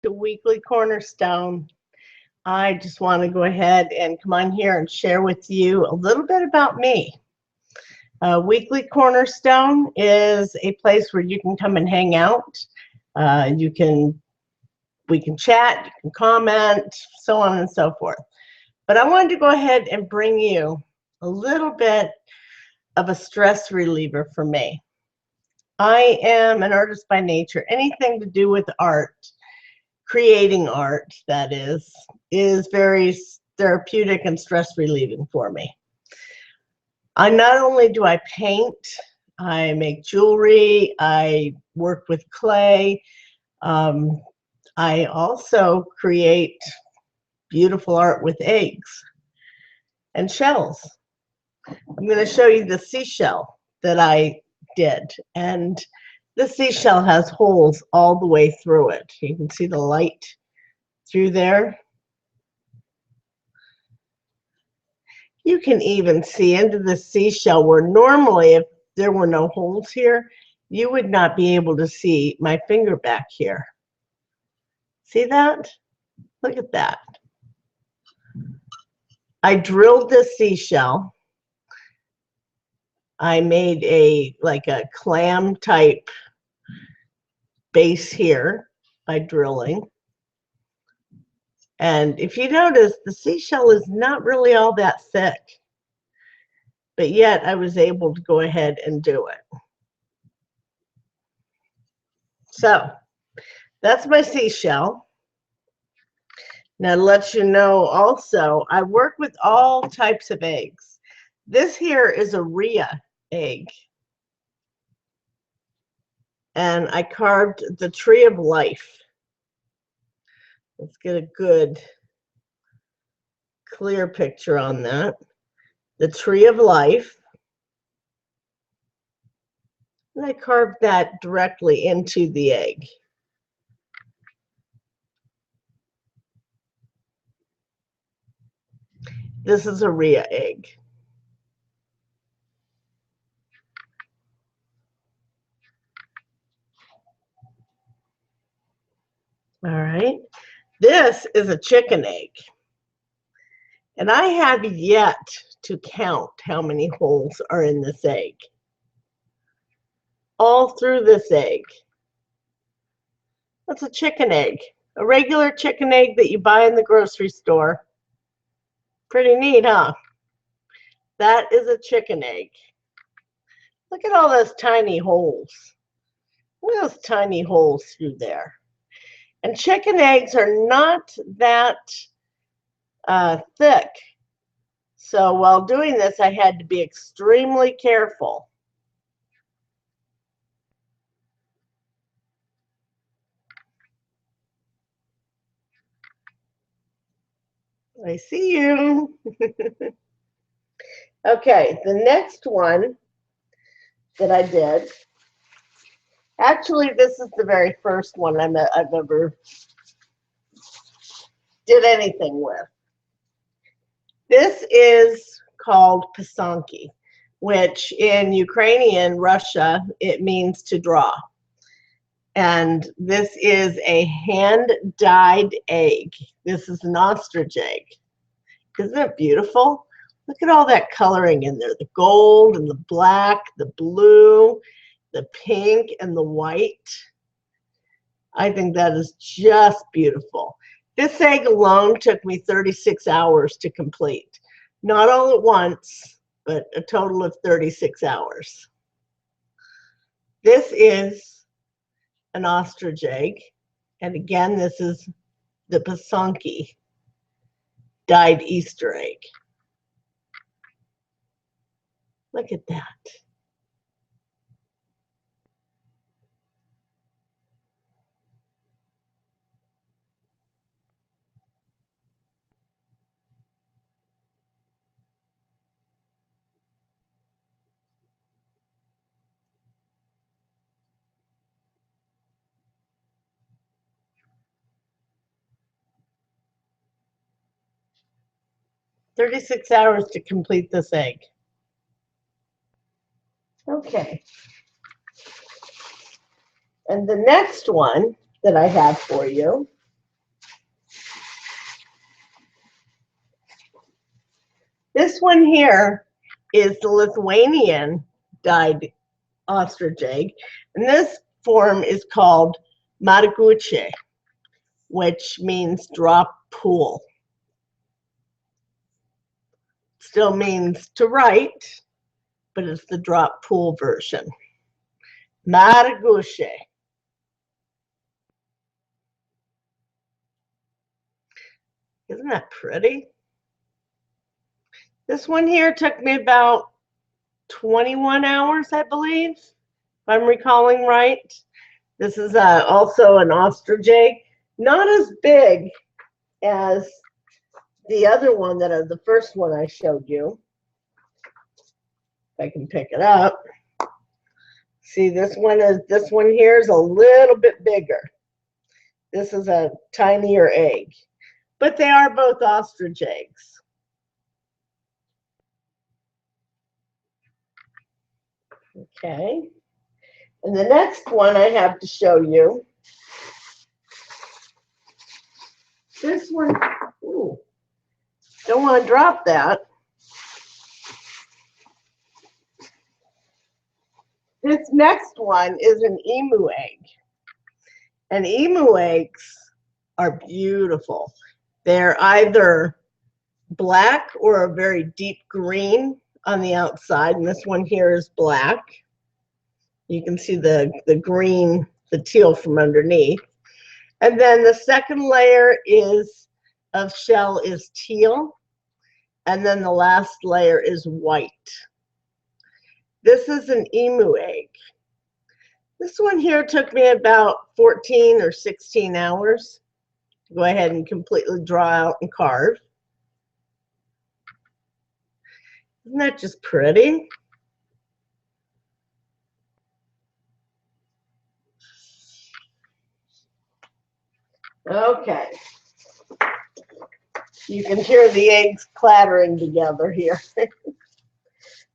to Weekly Cornerstone. I just want to go ahead and come on here and share with you a little bit about me. Weekly Cornerstone is a place where you can come and hang out. We can chat, you can comment, so on and so forth. But I wanted to go ahead and bring you a little bit of a stress reliever for me. I am an artist by nature. Anything to do with art, creating art, that is very therapeutic and stress relieving for me. Not only do I paint, I make jewelry, I work with clay. I also create beautiful art with eggs and shells. I'm going to show you the seashell that I did, and the seashell has holes all the way through it. You can see the light through there. You can even see into the seashell where normally if there were no holes here, you would not be able to see my finger back here. See that? Look at that. I drilled this seashell. I made like a clam type base here by drilling. And if you notice, the seashell is not really all that thick, but yet I was able to go ahead and do it. So that's my seashell. Now to let you know also, I work with all types of eggs. This here is a rhea egg. And I carved the tree of life. Let's get a good, clear picture on that. The tree of life. And I carved that directly into the egg. This is a rhea egg. All right. This is a chicken egg. And I have yet to count how many holes are in this egg. All through this egg. That's a chicken egg. A regular chicken egg that you buy in the grocery store. Pretty neat, huh? That is a chicken egg. Look at all those tiny holes. Look at those tiny holes through there. And chicken eggs are not that thick. So while doing this, I had to be extremely careful. I see you. Okay, the next one that I did, actually this is the very first one I've ever did anything with. This is called pisanki, which in Ukrainian, Russia, it means to draw. And this is a hand-dyed egg. This is an ostrich egg. Isn't it beautiful? Look at all that coloring in there. The gold and the black, the blue, the pink, and the white. I think that is just beautiful. This egg alone took me 36 hours to complete. Not all at once, but a total of 36 hours. This is an ostrich egg. And again, this is the pisanki dyed Easter egg. Look at that. "36 hours to complete this egg." Okay. And the next one that I have for you This one here is the Lithuanian dyed ostrich egg, and this form is called Mataguche, which means drop pool. Still means to write, but it's the drop pool version. Mataguche. Isn't that pretty? This one here took me about 21 hours, I believe, if I'm recalling right. This is also an ostrich egg, not as big as the other one the first one I showed you. If I can pick it up. See, this one here is a little bit bigger. This is a tinier egg, but they are both ostrich eggs. Okay, and the next one I have to show you. This one, ooh, don't want to drop that. This next one is an emu egg. And emu eggs are beautiful. They're either black or a very deep green on the outside, and this one here is black. You can see the green, the teal from underneath. And then the second layer of shell is teal, and then the last layer is white. This is an emu egg. This one here took me about 14 or 16 hours to go ahead and completely draw out and carve. Isn't that just pretty? Okay. You can hear the eggs clattering together here.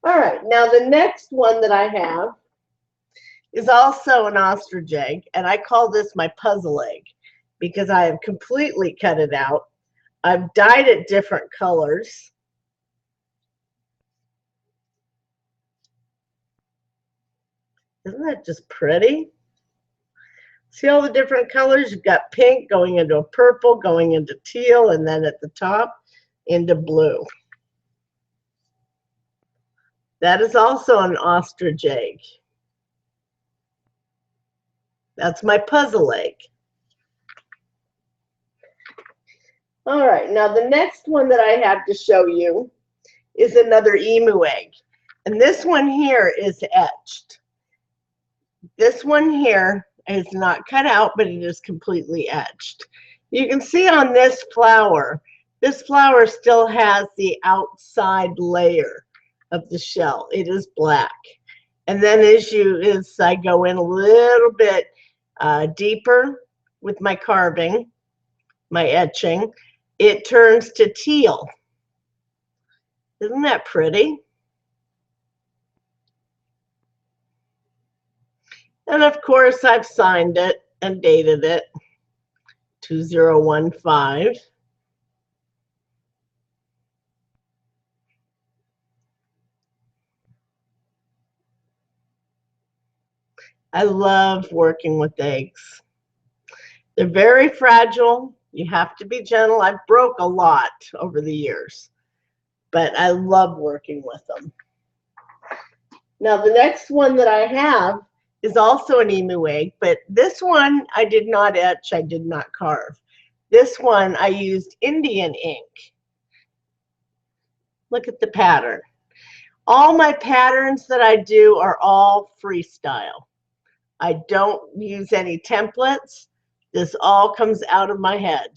All right, now the next one that I have is also an ostrich egg, and I call this my puzzle egg because I have completely cut it out. I've dyed it different colors. Isn't that just pretty? See all the different colors? You've got pink going into a purple, going into teal, and then at the top into blue. That is also an ostrich egg. That's my puzzle egg. All right, now the next one that I have to show you is another emu egg. And this one here is etched. This one here is not cut out, but it is completely etched. You can see on this flower still has the outside layer of the shell. It is black. And then as I go in a little bit deeper with my carving, my etching, it turns to teal. Isn't that pretty? And of course, I've signed it and dated it 2015. I love working with eggs. They're very fragile. You have to be gentle. I've broke a lot over the years, but I love working with them. Now, the next one that I have is also an emu egg, but this one I did not etch, I did not carve. This one I used Indian ink. Look at the pattern. All my patterns that I do are all freestyle. I don't use any templates. This all comes out of my head.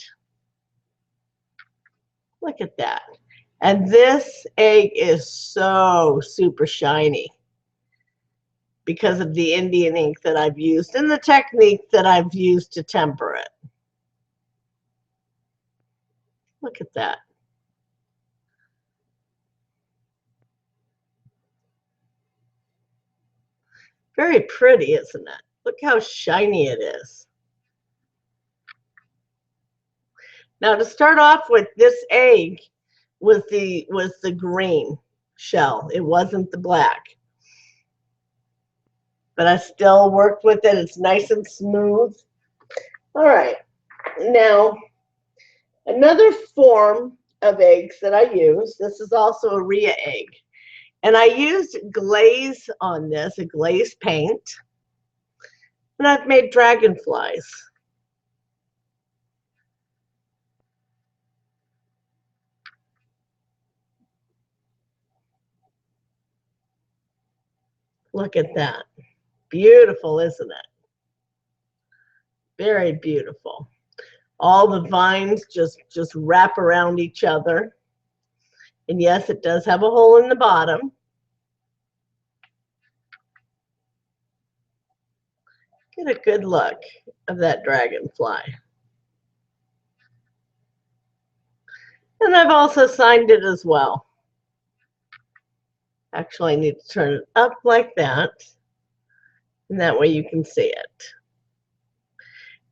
Look at that. And this egg is so super shiny because of the Indian ink that I've used and the technique that I've used to temper it. Look at that. Very pretty, isn't it? Look how shiny it is. Now, to start off with, this egg was the green shell. It wasn't the black. But I still worked with it. It's nice and smooth. All right. Now, another form of eggs that I use, this is also a Rhea egg. And I used glaze on this, a glaze paint. And I've made dragonflies. Look at that. Beautiful, isn't it? Very beautiful. All the vines just wrap around each other. And yes, it does have a hole in the bottom. Get a good look of that dragonfly. And I've also signed it as well. Actually, I need to turn it up like that. And that way you can see it.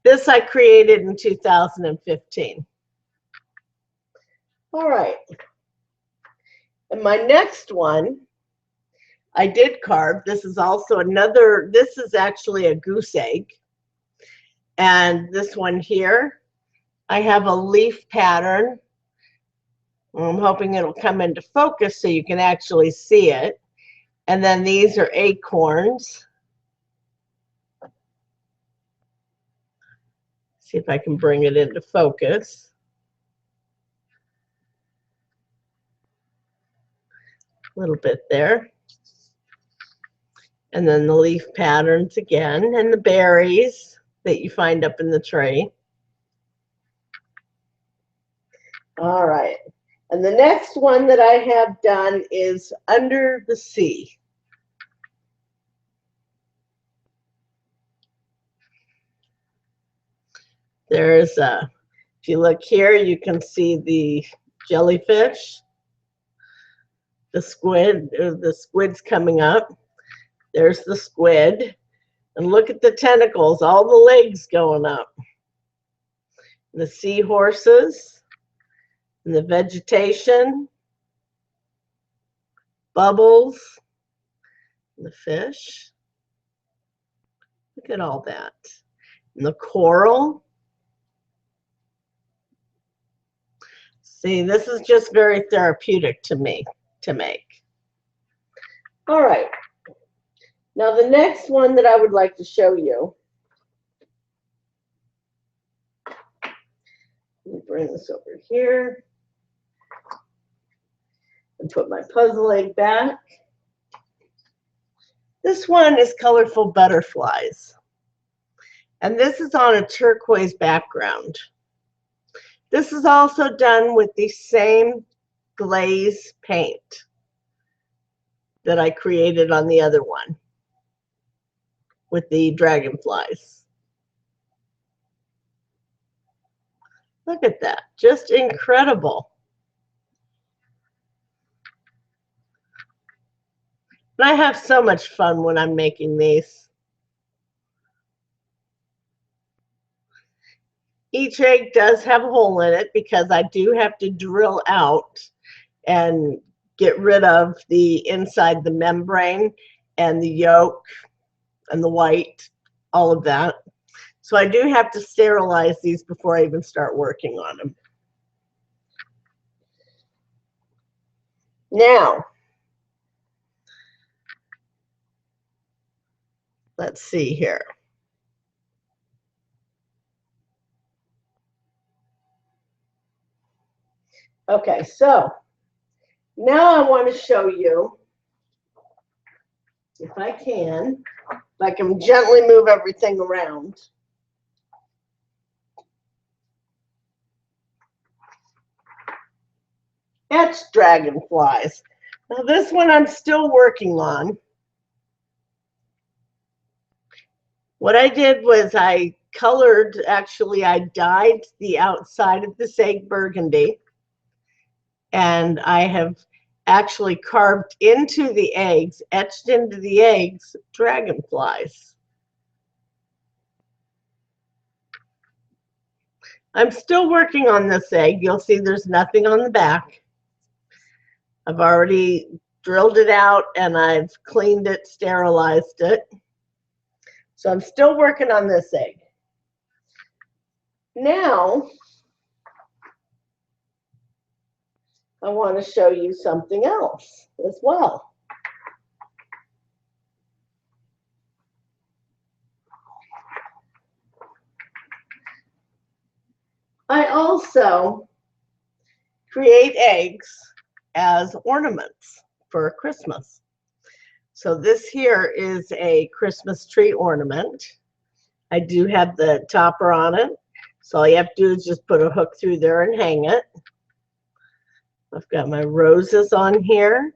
This I created in 2015. All right. And my next one, I did carve. This is also another, this is actually a goose egg. And this one here, I have a leaf pattern. I'm hoping it'll come into focus so you can actually see it. And then these are acorns. See if I can bring it into focus. A little bit there. And then the leaf patterns again, and the berries that you find up in the tree. All right. And the next one that I have done is under the sea. There's a, if you look here, you can see the jellyfish, the squid, the squid's coming up. There's the squid. And look at the tentacles, all the legs going up. The seahorses, and the vegetation, bubbles, and the fish. Look at all that. And the coral. See, this is just very therapeutic to me to make. All right. Now the next one that I would like to show you. Let me bring this over here and put my puzzle egg back. This one is colorful butterflies. And this is on a turquoise background. This is also done with the same glaze paint that I created on the other one with the dragonflies. Look at that, just incredible. And I have so much fun when I'm making these. Each egg does have a hole in it because I do have to drill out and get rid of the inside, the membrane and the yolk and the white, all of that. So I do have to sterilize these before I even start working on them. Now, let's see here. Okay, so now I want to show you, if I can gently move everything around. That's dragonflies. Now this one I'm still working on. What I did was I colored, actually I dyed the outside of this egg burgundy. And I have actually carved into the eggs, etched into the eggs, dragonflies. I'm still working on this egg. You'll see there's nothing on the back. I've already drilled it out and I've cleaned it, sterilized it. So I'm still working on this egg. Now, I want to show you something else as well. I also create eggs as ornaments for Christmas. So this here is a Christmas tree ornament. I do have the topper on it. So all you have to do is just put a hook through there and hang it. I've got my roses on here.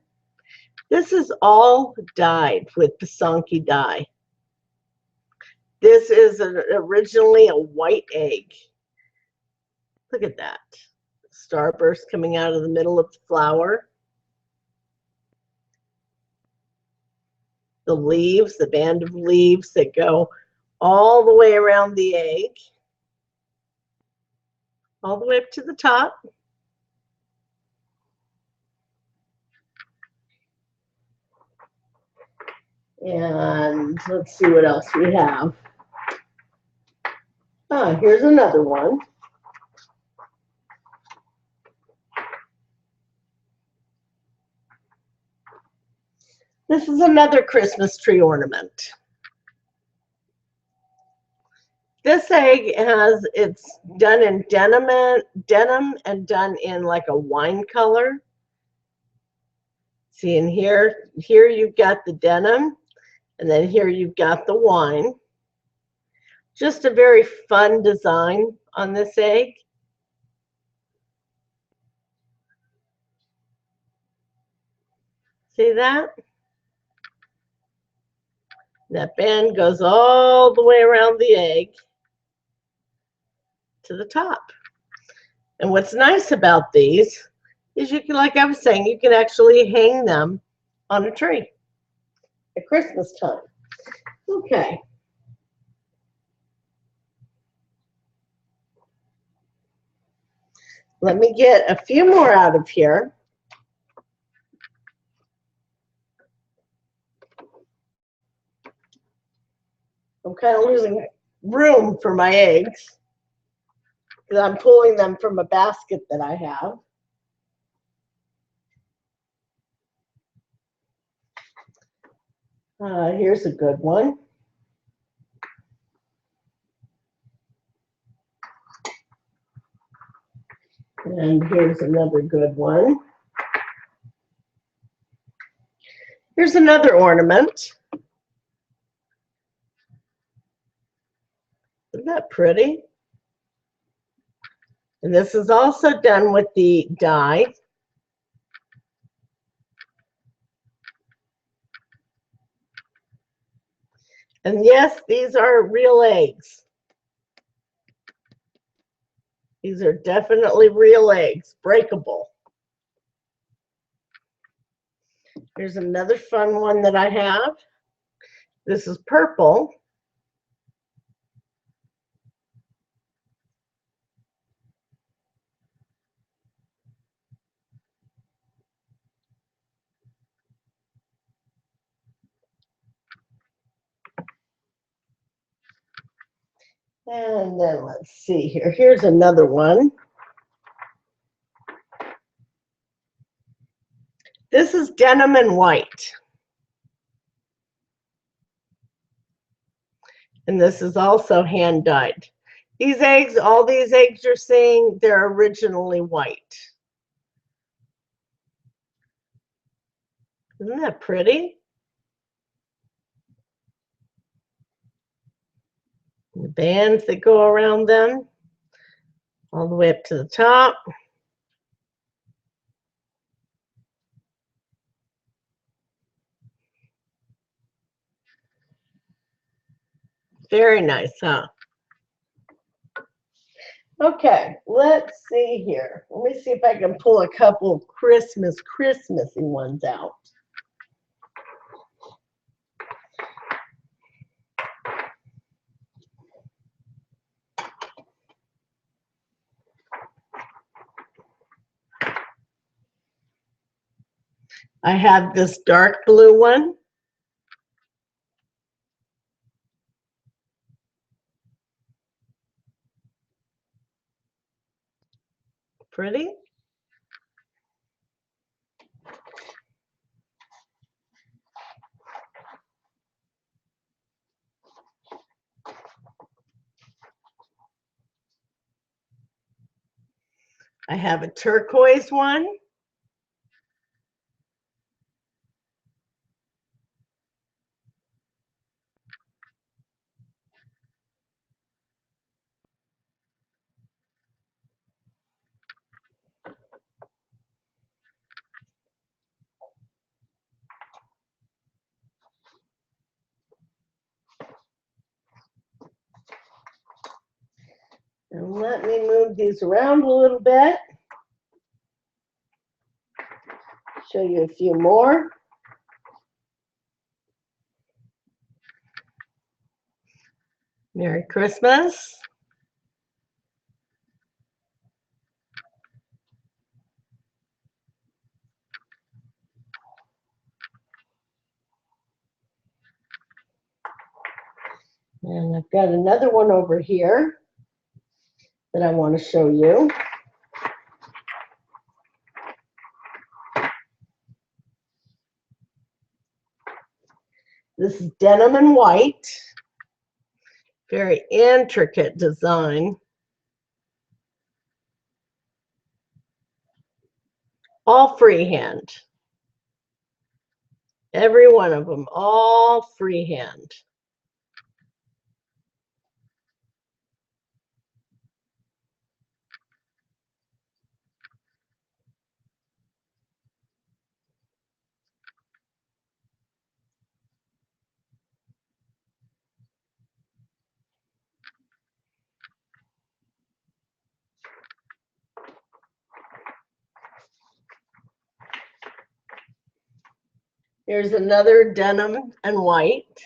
This is all dyed with Pisanki dye. This is originally a white egg. Look at that. Starburst coming out of the middle of the flower. The leaves, the band of leaves that go all the way around the egg, all the way up to the top. And let's see what else we have. Ah, here's another one. This is another Christmas tree ornament. This egg it's done in denim and done in like a wine color. See, in here you've got the denim, and then here you've got the wine. Just a very fun design on this egg. See that? That band goes all the way around the egg to the top. And what's nice about these is you can, like I was saying, you can actually hang them on a tree at Christmas time. Okay. Let me get a few more out of here. I'm kind of losing room for my eggs because I'm pulling them from a basket that I have. Here's a good one. And here's another good one. Here's another ornament. Isn't that pretty? And this is also done with the dye. And yes, these are real eggs. These are definitely real eggs, breakable. Here's another fun one that I have. This is purple. And then let's see here. Here's another one. This is denim and white. And this is also hand dyed. These eggs, all these eggs you're seeing, they're originally white. Isn't that pretty? The bands that go around them, all the way up to the top. Very nice, huh? Okay, let's see here. Let me see if I can pull a couple of Christmassy ones out. I have this dark blue one. Pretty. I have a turquoise one. And let me move these around a little bit. Show you a few more. Merry Christmas. And I've got another one over here that I want to show you. This is denim and white. Very intricate design. All freehand. Every one of them, all freehand. Here's another denim and white.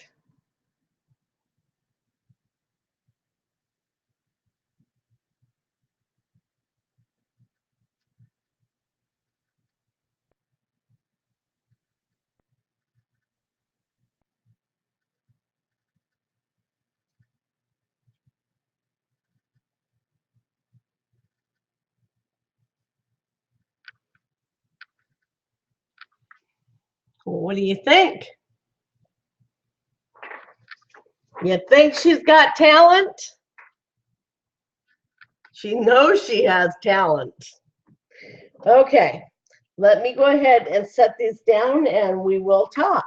What do you think? You think she's got talent? She knows she has talent. Okay, let me go ahead and set these down and we will talk.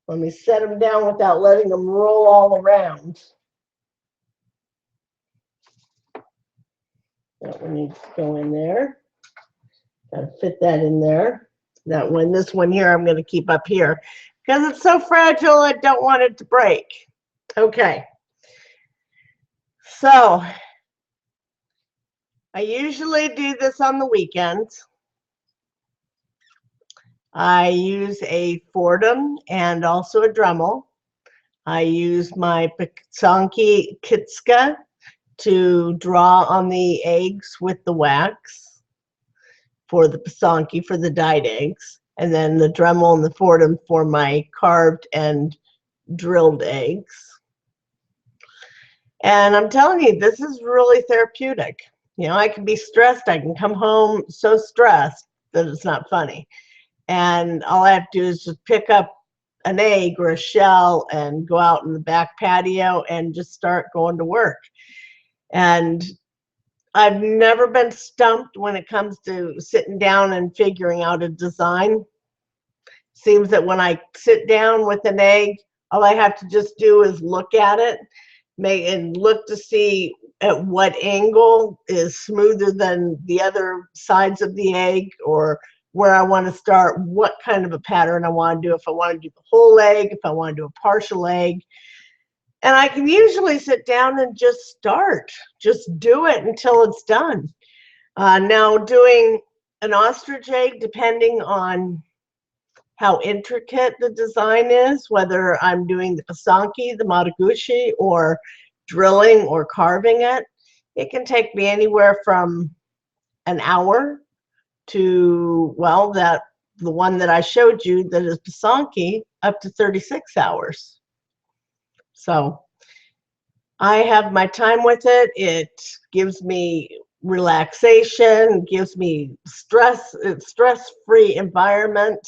Let me set them down without letting them roll all around. That one needs to go in there. Gotta fit that in there. That one, this one here, I'm gonna keep up here because it's so fragile, I don't want it to break. Okay. So, I usually do this on the weekends. I use a Fordham and also a Dremel. I use my Pisanki Kitska to draw on the eggs with the wax for the Pisanki, for the dyed eggs, and then the Dremel and the Fordham for my carved and drilled eggs. And I'm telling you, this is really therapeutic. You know, I can be stressed. I can come home so stressed that it's not funny. And all I have to do is just pick up an egg or a shell and go out in the back patio and just start going to work. And I've never been stumped when it comes to sitting down and figuring out a design. Seems that when I sit down with an egg, all I have to just do is look at it, and look to see at what angle is smoother than the other sides of the egg, or where I want to start, what kind of a pattern I want to do, if I want to do the whole egg, if I want to do a partial egg. And I can usually sit down and just start, just do it until it's done. Now doing an ostrich egg, depending on how intricate the design is, whether I'm doing the Pisanki, the Mataguchi, or drilling or carving it. It can take me anywhere from an hour to, well, the one that I showed you that is Pisanki, up to 36 hours. So I have my time with it. It gives me relaxation, gives me stress-free environment.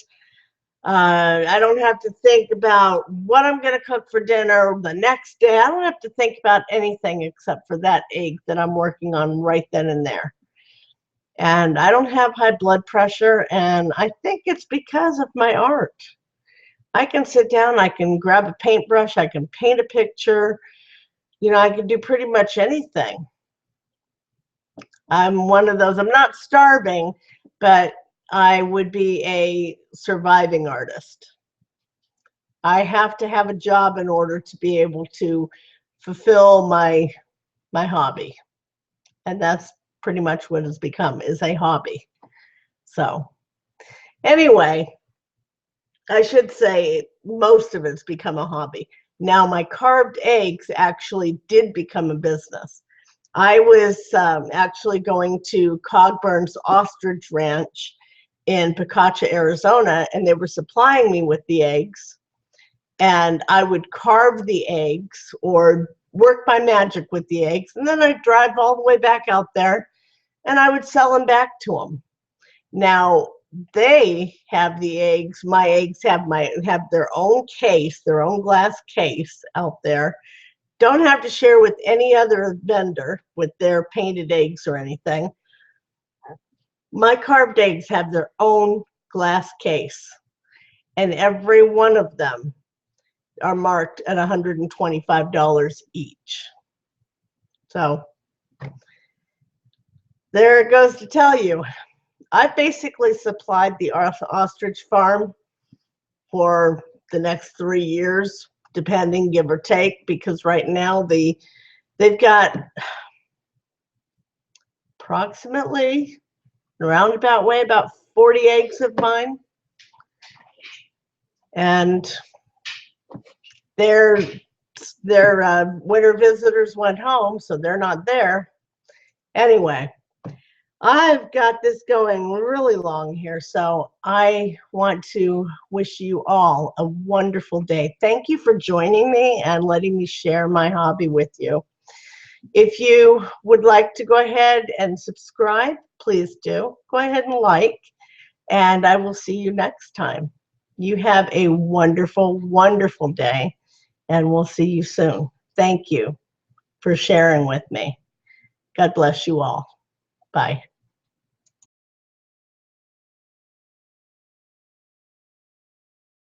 I don't have to think about what I'm going to cook for dinner the next day. I don't have to think about anything except for that egg that I'm working on right then and there. And I don't have high blood pressure, and I think it's because of my art. I can sit down, I can grab a paintbrush, I can paint a picture. You know, I can do pretty much anything. I'm one of those, I'm not starving, but I would be a surviving artist. I have to have a job in order to be able to fulfill my hobby. And that's pretty much what it's become, is a hobby. So anyway, I should say most of it's become a hobby. Now my carved eggs actually did become a business. I was actually going to Cogburn's Ostrich Ranch in Picacha, Arizona, and they were supplying me with the eggs. And I would carve the eggs or work my magic with the eggs, and then I'd drive all the way back out there and I would sell them back to them. Now they have the eggs, my eggs have their own case, their own glass case out there. Don't have to share with any other vendor with their painted eggs or anything. My carved eggs have their own glass case, and every one of them are marked at $125 each. So there it goes to tell you. I basically supplied the ostrich farm for the next 3 years, depending, give or take, because right now they've got approximately, roundabout way, about 40 eggs of mine. And their winter visitors went home, so they're not there. Anyway, I've got this going really long here, so I want to wish you all a wonderful day. Thank you for joining me and letting me share my hobby with you. If you would like to go ahead and subscribe, please do. Go ahead and like, and I will see you next time. You have a wonderful, wonderful day, and we'll see you soon. Thank you for sharing with me. God bless you all. Bye.